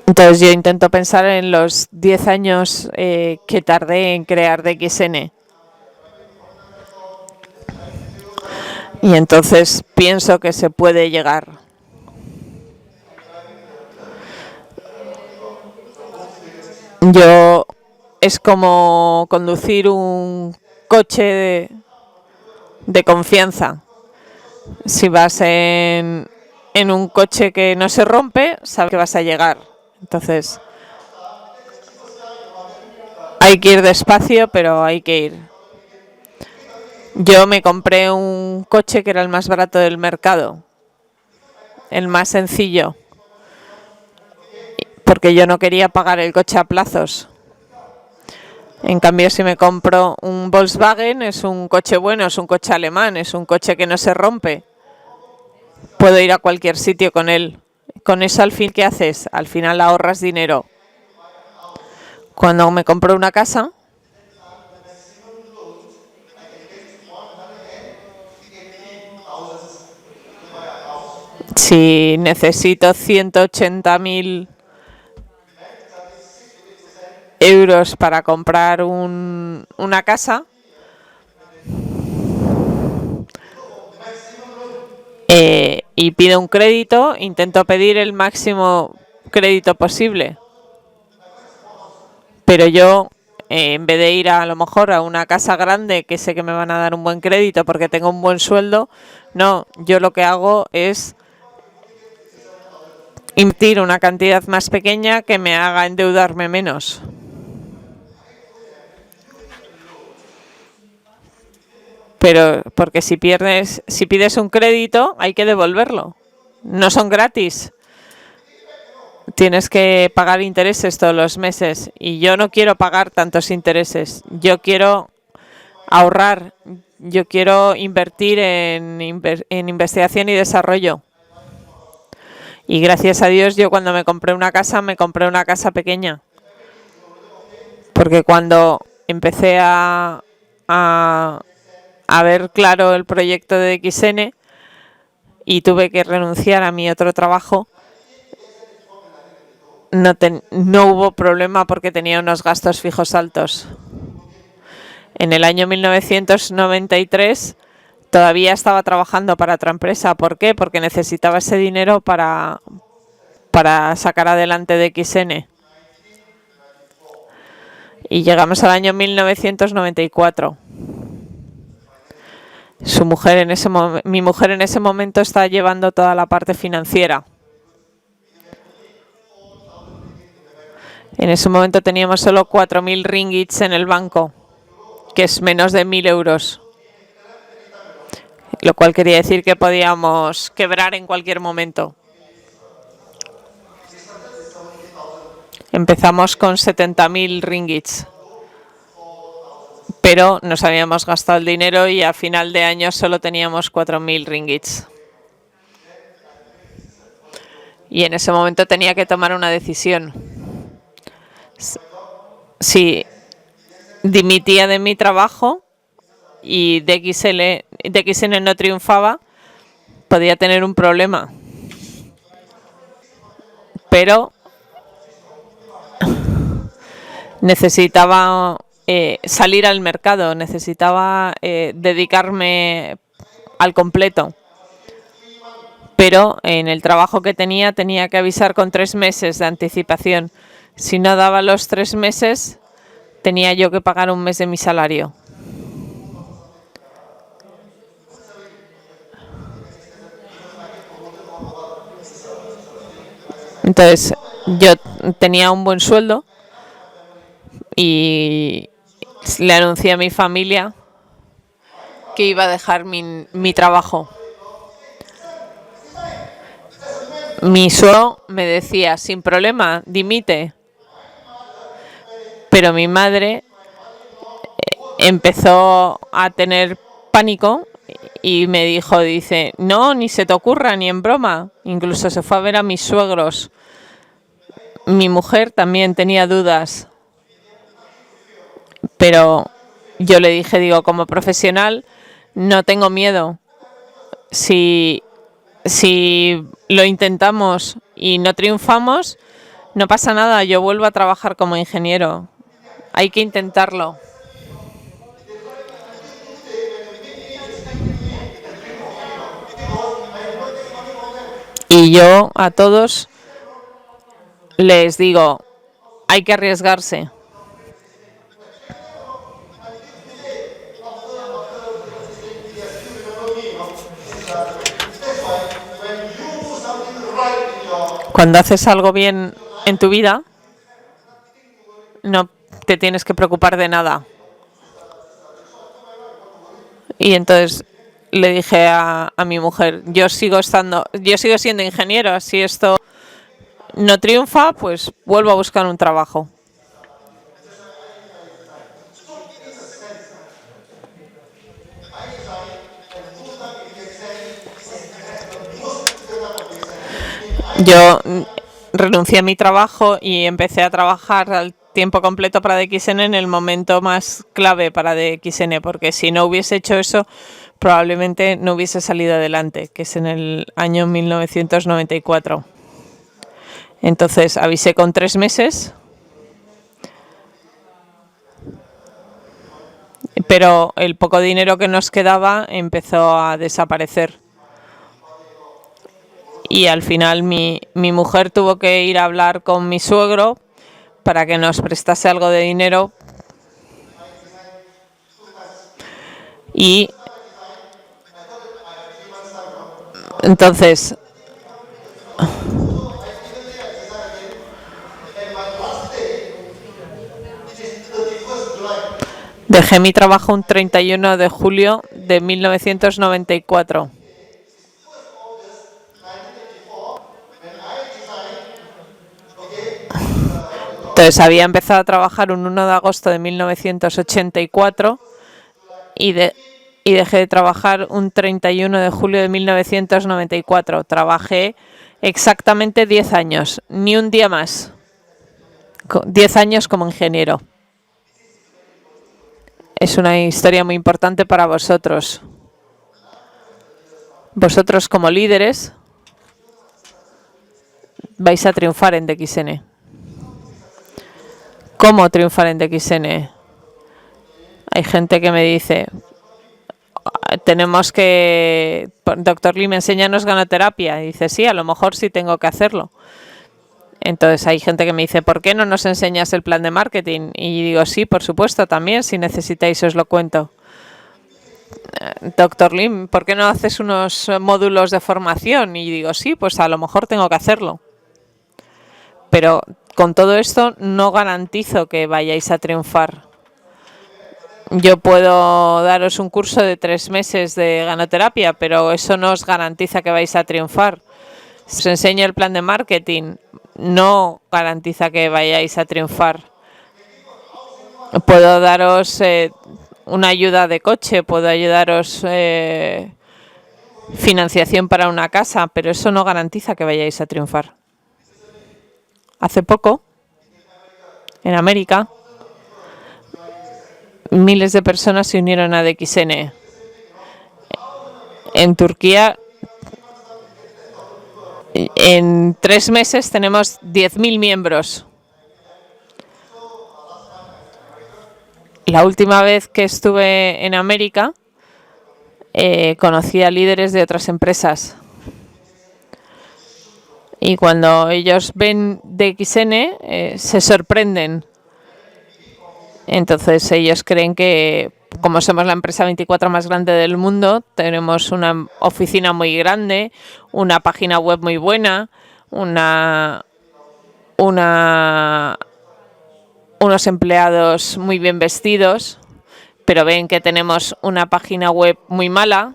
C: Entonces yo intento pensar en los 10 años que tardé en crear DXN. Y entonces pienso que se puede llegar. Es como conducir un coche de confianza. Si vas en un coche que no se rompe, sabes que vas a llegar. Entonces, hay que ir despacio, pero hay que ir. Yo me compré un coche que era el más barato del mercado, el más sencillo, porque yo no quería pagar el coche a plazos. En cambio, si me compro un Volkswagen, es un coche bueno, es un coche alemán, es un coche que no se rompe. Puedo ir a cualquier sitio con él. Con eso, al fin, ¿qué haces? Al final ahorras dinero. Cuando me compro una casa, si necesito 180.000 euros para comprar una casa, y pido un crédito, intento pedir el máximo crédito posible. Pero yo, en vez de ir a lo mejor a una casa grande que sé que me van a dar un buen crédito porque tengo un buen sueldo, no, yo lo que hago es invertir una cantidad más pequeña que me haga endeudarme menos. Pero porque si pides un crédito, hay que devolverlo. No son gratis. Tienes que pagar intereses todos los meses. Y yo no quiero pagar tantos intereses. Yo quiero ahorrar. Yo quiero invertir en investigación y desarrollo. Y gracias a Dios, yo cuando me compré una casa pequeña. Porque cuando empecé a ver claro el proyecto de XN y tuve que renunciar a mi otro trabajo, no hubo problema porque tenía unos gastos fijos altos. En el año 1993 todavía estaba trabajando para otra empresa. ¿Por qué? Porque necesitaba ese dinero para sacar adelante DXN. Y llegamos al año 1994. Mi mujer en ese momento está llevando toda la parte financiera. En ese momento teníamos solo 4.000 ringgits en el banco, que es menos de 1.000 euros. lo cual quería decir que podíamos quebrar en cualquier momento. Empezamos con 70.000 ringgits, pero nos habíamos gastado el dinero y a final de año solo teníamos 4.000 ringgits. Y en ese momento tenía que tomar una decisión. Si dimitía de mi trabajo y DXN no triunfaba, podía tener un problema. Pero necesitaba salir al mercado, necesitaba dedicarme al completo. Pero en el trabajo que tenía que avisar con 3 meses de anticipación. Si no daba los 3 meses, tenía yo que pagar 1 mes de mi salario. Entonces, yo tenía un buen sueldo y le anuncié a mi familia que iba a dejar mi trabajo. Mi suegro me decía, sin problema, dimite. Pero mi madre empezó a tener pánico y me dice, no, ni se te ocurra, ni en broma. Incluso se fue a ver a mis suegros. Mi mujer también tenía dudas. Pero yo le dije, como profesional, no tengo miedo. Si lo intentamos y no triunfamos, no pasa nada, yo vuelvo a trabajar como ingeniero. Hay que intentarlo. Y yo a todos les digo, hay que arriesgarse. Cuando haces algo bien en tu vida, no te tienes que preocupar de nada. Y entonces le dije a mi mujer, yo sigo siendo ingeniero, si esto no triunfa, pues vuelvo a buscar un trabajo. Yo renuncié a mi trabajo y empecé a trabajar al tiempo completo para DXN en el momento más clave para DXN, porque si no hubiese hecho eso, probablemente no hubiese salido adelante, que es en el año 1994. Entonces avisé con 3 meses, pero el poco dinero que nos quedaba empezó a desaparecer. Y al final mi mujer tuvo que ir a hablar con mi suegro para que nos prestase algo de dinero. Y entonces dejé mi trabajo un 31 de julio de 1994. Entonces había empezado a trabajar un 1 de agosto de 1984 y dejé de trabajar un 31 de julio de 1994. Trabajé exactamente 10 años, ni un día más. 10 años como ingeniero. Es una historia muy importante para vosotros. Vosotros como líderes vais a triunfar en DXN. ¿Cómo triunfar en DXN? Hay gente que me dice, Dr. Lim, enséñanos ganoterapia. Y dice, sí, a lo mejor sí tengo que hacerlo. Entonces hay gente que me dice, ¿por qué no nos enseñas el plan de marketing? Y digo, sí, por supuesto, también, si necesitáis os lo cuento. Dr. Lim, ¿por qué no haces unos módulos de formación? Y digo, sí, pues a lo mejor tengo que hacerlo. Pero con todo esto no garantizo que vayáis a triunfar. Yo puedo daros un curso de 3 meses de ganoterapia, pero eso no os garantiza que vais a triunfar. Si os enseño el plan de marketing, no garantiza que vayáis a triunfar. Puedo daros una ayuda de coche, puedo ayudaros financiación para una casa, pero eso no garantiza que vayáis a triunfar. Hace poco, en América, miles de personas se unieron a DXN. En Turquía, en 3 meses tenemos 10.000 miembros. La última vez que estuve en América, conocí a líderes de otras empresas. Y cuando ellos ven DXN, se sorprenden. Entonces ellos creen que, como somos la empresa 24 más grande del mundo, tenemos una oficina muy grande, una página web muy buena, unos empleados muy bien vestidos, pero ven que tenemos una página web muy mala.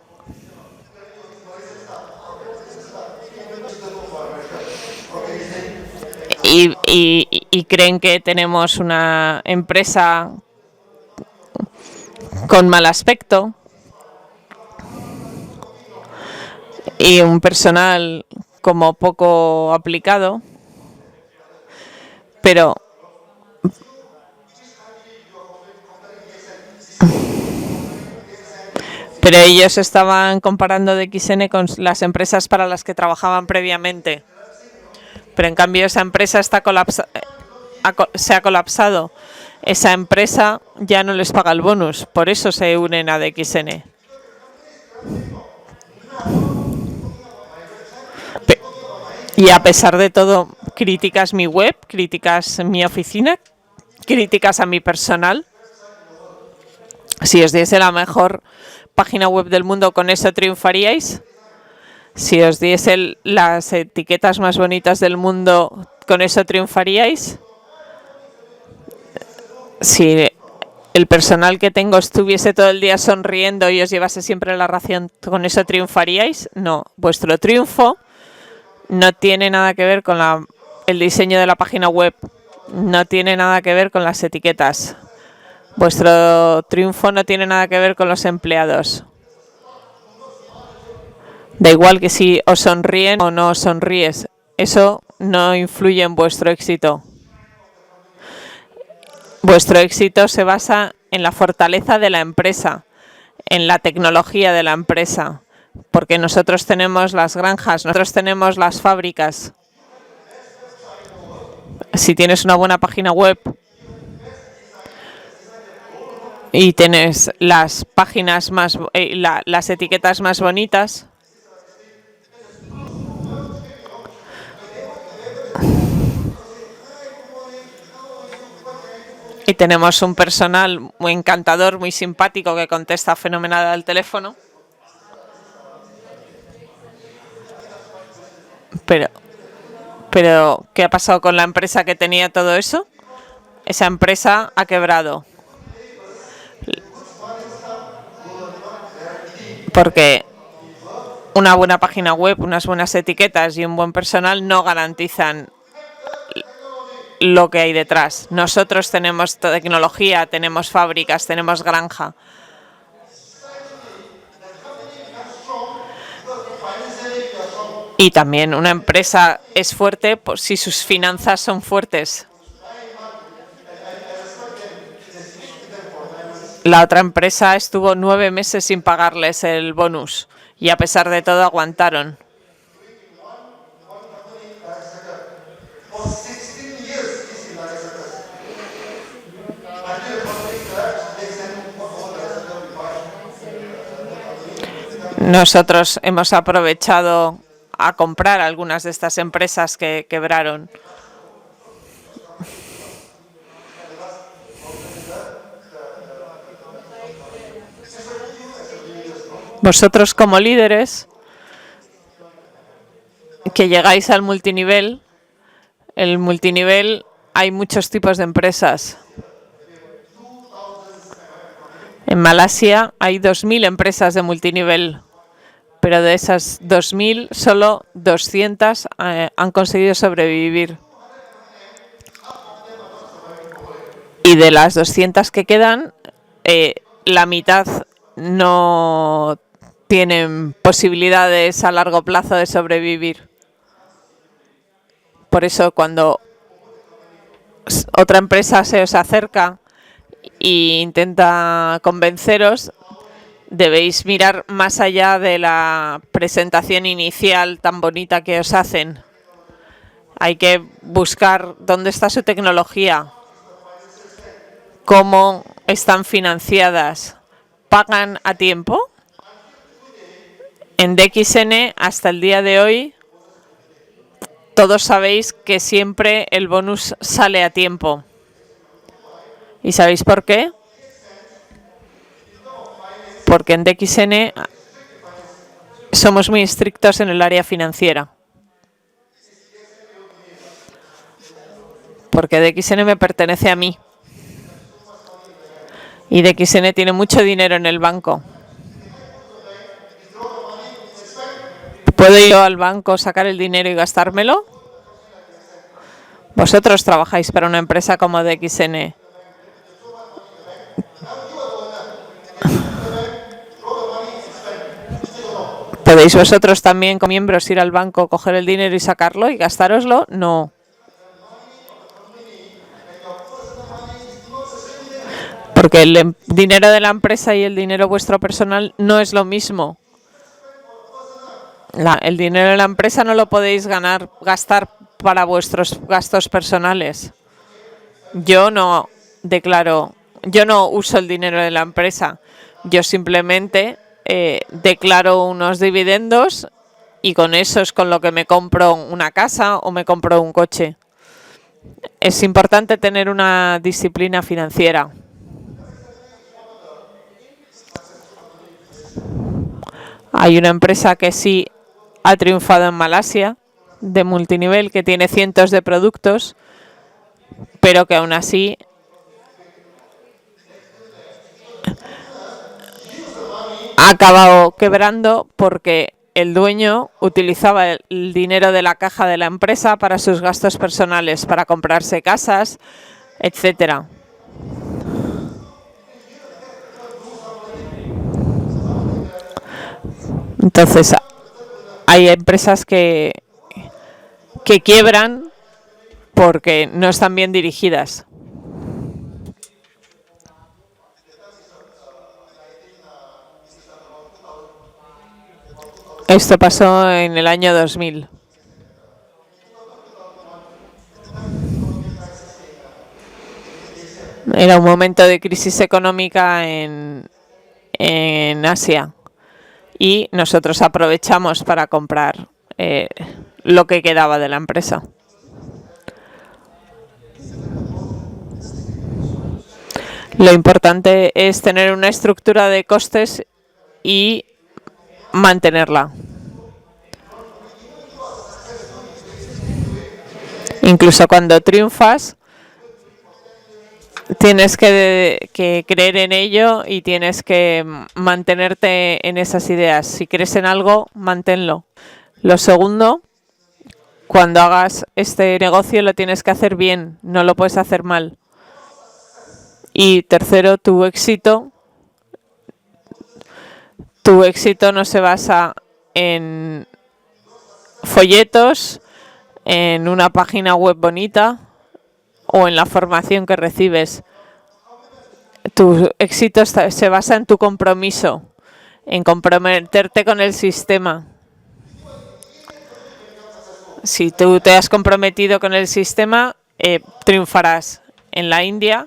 C: Y creen que tenemos una empresa con mal aspecto y un personal como poco aplicado, pero ellos estaban comparando DXN con las empresas para las que trabajaban previamente. Pero en cambio esa empresa se ha colapsado. Esa empresa ya no les paga el bonus, por eso se unen a DXN. Y a pesar de todo, críticas mi web, críticas mi oficina, críticas a mi personal. Si os diese la mejor página web del mundo, ¿con eso triunfaríais? Si os diese las etiquetas más bonitas del mundo, ¿con eso triunfaríais? Si el personal que tengo estuviese todo el día sonriendo y os llevase siempre la ración, ¿con eso triunfaríais? No. Vuestro triunfo no tiene nada que ver con el diseño de la página web, no tiene nada que ver con las etiquetas. Vuestro triunfo no tiene nada que ver con los empleados. Da igual que si os sonríen o no os sonríes, eso no influye en vuestro éxito. Vuestro éxito se basa en la fortaleza de la empresa, en la tecnología de la empresa, porque nosotros tenemos las granjas, nosotros tenemos las fábricas. Si tienes una buena página web y tienes las páginas las etiquetas más bonitas, y tenemos un personal muy encantador, muy simpático, que contesta fenomenal al teléfono. Pero, ¿qué ha pasado con la empresa que tenía todo eso? Esa empresa ha quebrado. Porque una buena página web, unas buenas etiquetas y un buen personal no garantizan lo que hay detrás. Nosotros tenemos tecnología, tenemos fábricas, tenemos granja. Y también una empresa es fuerte si sus finanzas son fuertes. La otra empresa estuvo 9 meses sin pagarles el bonus y a pesar de todo aguantaron. Nosotros hemos aprovechado a comprar algunas de estas empresas que quebraron. Vosotros como líderes que llegáis al multinivel, el multinivel hay muchos tipos de empresas. En Malasia hay 2.000 empresas de multinivel, pero de esas 2.000 solo 200 han conseguido sobrevivir. Y de las 200 que quedan, la mitad no tienen posibilidades a largo plazo de sobrevivir. Por eso cuando otra empresa se os acerca e intenta convenceros, debéis mirar más allá de la presentación inicial tan bonita que os hacen. Hay que buscar dónde está su tecnología, cómo están financiadas, pagan a tiempo. En DXN hasta el día de hoy todos sabéis que siempre el bonus sale a tiempo. ¿Y sabéis por qué? Porque en DXN somos muy estrictos en el área financiera. Porque DXN me pertenece a mí. Y DXN tiene mucho dinero en el banco. ¿Puedo ir al banco, sacar el dinero y gastármelo? Vosotros trabajáis para una empresa como DXN. ¿Podéis vosotros también, como miembros, ir al banco, coger el dinero y sacarlo y gastároslo? No. Porque el dinero de la empresa y el dinero vuestro personal no es lo mismo. El dinero de la empresa no lo podéis gastar para vuestros gastos personales. Yo no uso el dinero de la empresa. Yo simplemente declaro unos dividendos y con eso es con lo que me compro una casa o me compro un coche. Es importante tener una disciplina financiera. Hay una empresa que sí ha triunfado en Malasia, de multinivel, que tiene cientos de productos, pero que aún así ha acabado quebrando porque el dueño utilizaba el dinero de la caja de la empresa para sus gastos personales, para comprarse casas, etcétera. Entonces, hay empresas que quiebran porque no están bien dirigidas. Esto pasó en el año 2000. Era un momento de crisis económica en Asia. Y nosotros aprovechamos para comprar lo que quedaba de la empresa. Lo importante es tener una estructura de costes y mantenerla. Incluso cuando triunfas, tienes que creer en ello y tienes que mantenerte en esas ideas. Si crees en algo, manténlo. Lo segundo, cuando hagas este negocio lo tienes que hacer bien, no lo puedes hacer mal. Y tercero, tu éxito no se basa en folletos, en una página web bonita o en la formación que recibes. Tu éxito se basa en tu compromiso, en comprometerte con el sistema. Si tú te has comprometido con el sistema, triunfarás. En la India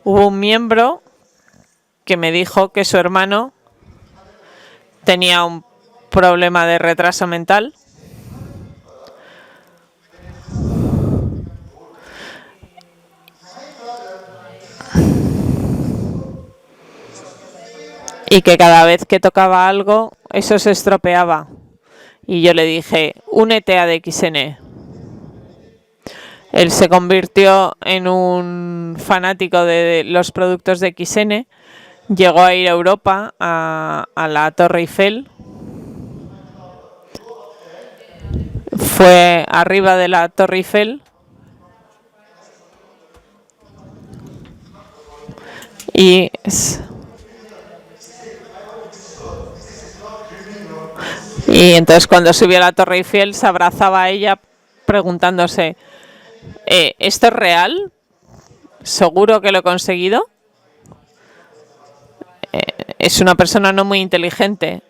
C: hubo un miembro que me dijo que su hermano tenía un problema de retraso mental y que cada vez que tocaba algo, eso se estropeaba. Y yo le dije, únete a DXN. Él se convirtió en un fanático de los productos de DXN. llegó a ir a Europa, a la Torre Eiffel. Fue arriba de la Torre Eiffel y entonces cuando subió a la Torre Eiffel se abrazaba a ella preguntándose, ¿esto es real? ¿Seguro que lo he conseguido? Es una persona no muy inteligente.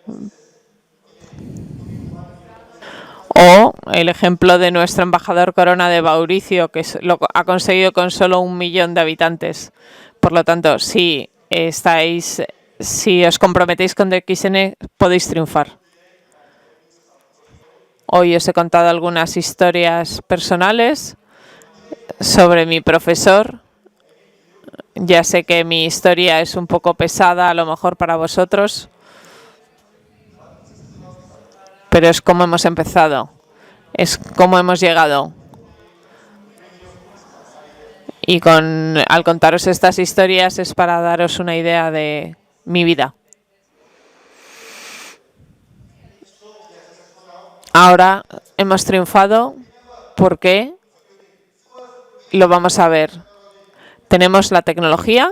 C: O el ejemplo de nuestro embajador Corona de Mauricio, que lo ha conseguido con solo 1 millón de habitantes. Por lo tanto, si os comprometéis con DXN, podéis triunfar. Hoy os he contado algunas historias personales sobre mi profesor. Ya sé que mi historia es un poco pesada, a lo mejor para vosotros, pero es como hemos empezado, es como hemos llegado. Y al contaros estas historias es para daros una idea de mi vida. Ahora hemos triunfado porque lo vamos a ver. Tenemos la tecnología.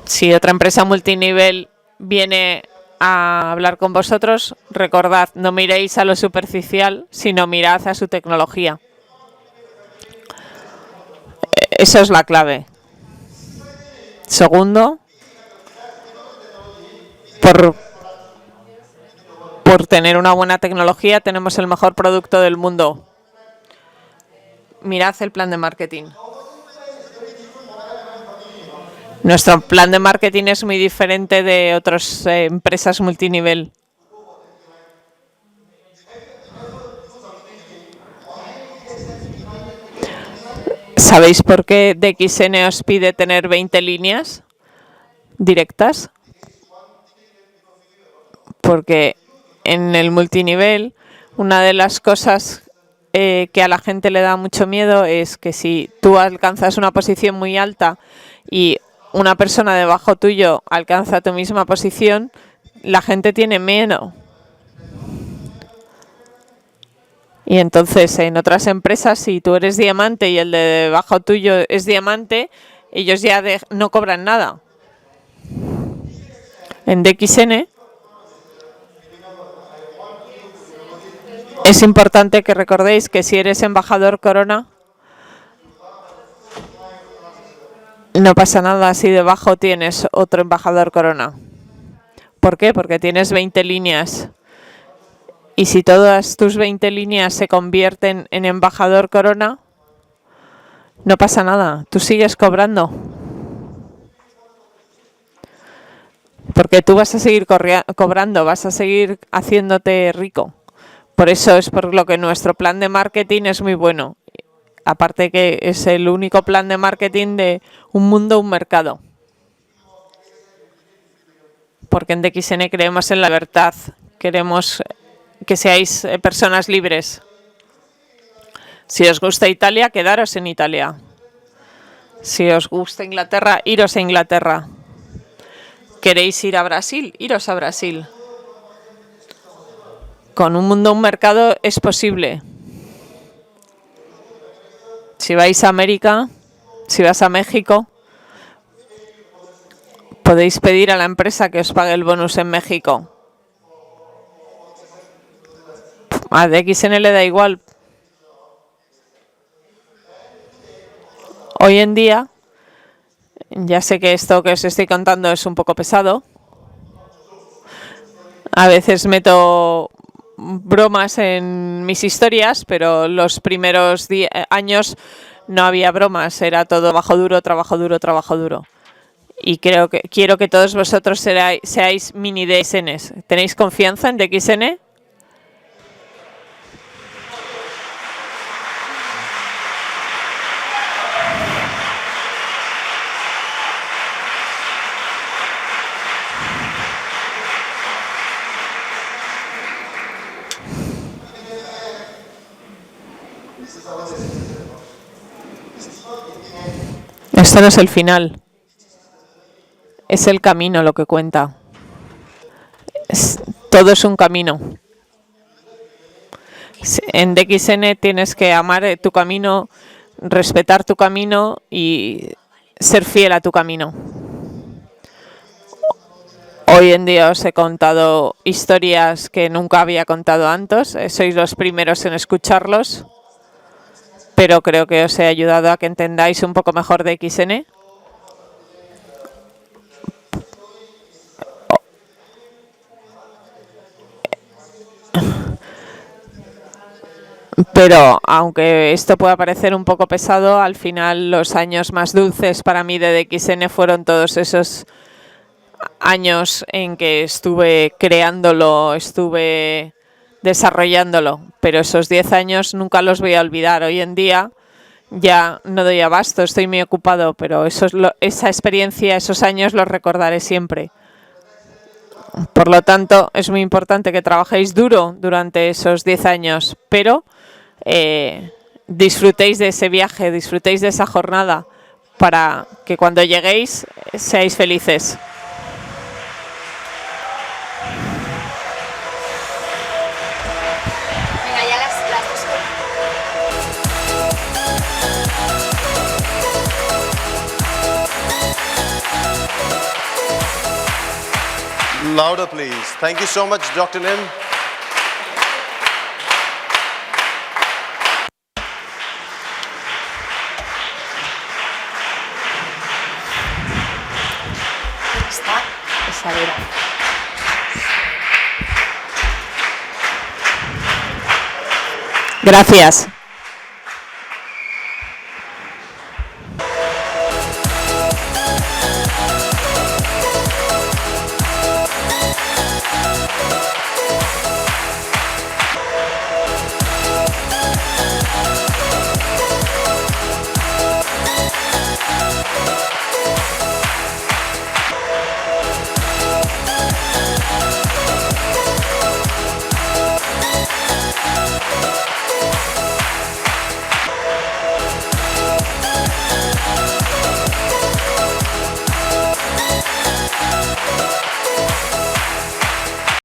C: Si otra empresa multinivel viene a hablar con vosotros, recordad, no miréis a lo superficial, sino mirad a su tecnología. Esa es la clave. Segundo, por tener una buena tecnología, tenemos el mejor producto del mundo. Mirad el plan de marketing. Nuestro plan de marketing es muy diferente de otras empresas multinivel. ¿Sabéis por qué DXN os pide tener 20 líneas directas? Porque en el multinivel, una de las cosas que a la gente le da mucho miedo es que si tú alcanzas una posición muy alta y una persona debajo tuyo alcanza tu misma posición, la gente tiene miedo. Y entonces en otras empresas, si tú eres diamante y el de debajo tuyo es diamante, ellos ya no cobran nada. En DXN es importante que recordéis que si eres embajador Corona, no pasa nada si debajo tienes otro embajador Corona. ¿Por qué? Porque tienes 20 líneas. Y si todas tus 20 líneas se convierten en embajador Corona, no pasa nada. Tú sigues cobrando. Porque tú vas a seguir cobrando, vas a seguir haciéndote rico. Por eso es por lo que nuestro plan de marketing es muy bueno. Aparte que es el único plan de marketing de un mundo, un mercado. Porque en DXN creemos en la libertad. Queremos que seáis personas libres. Si os gusta Italia, quedaros en Italia. Si os gusta Inglaterra, iros a Inglaterra. ¿Queréis ir a Brasil? Iros a Brasil. Con un mundo, un mercado es posible. Si vais a América, si vas a México, podéis pedir a la empresa que os pague el bonus en México. A DXN le da igual. Hoy en día, ya sé que esto que os estoy contando es un poco pesado. A veces meto bromas en mis historias, pero los primeros años no había bromas, era todo trabajo duro, trabajo duro, trabajo duro. Y quiero que todos vosotros seáis mini DXNs. ¿Tenéis confianza en DXN? Esto no es el final. es el camino lo que cuenta. Todo es un camino. En DXN tienes que amar tu camino, respetar tu camino y ser fiel a tu camino. Hoy en día os he contado historias que nunca había contado antes. Sois los primeros en escucharlos, pero creo que os he ayudado a que entendáis un poco mejor DXN. Pero aunque esto pueda parecer un poco pesado, al final los años más dulces para mí de DXN fueron todos esos años en que estuve creándolo, estuve desarrollándolo. Pero esos 10 años nunca los voy a olvidar. Hoy en día ya no doy abasto, estoy muy ocupado, pero esa experiencia, esos años los recordaré siempre. Por lo tanto, es muy importante que trabajéis duro durante esos 10 años, pero disfrutéis de ese viaje, disfrutéis de esa jornada para que cuando lleguéis seáis felices.
A: Venga, ya las
B: Louder, please. Thank you so much, Dr. Lim.
A: está esa era.
C: Gracias.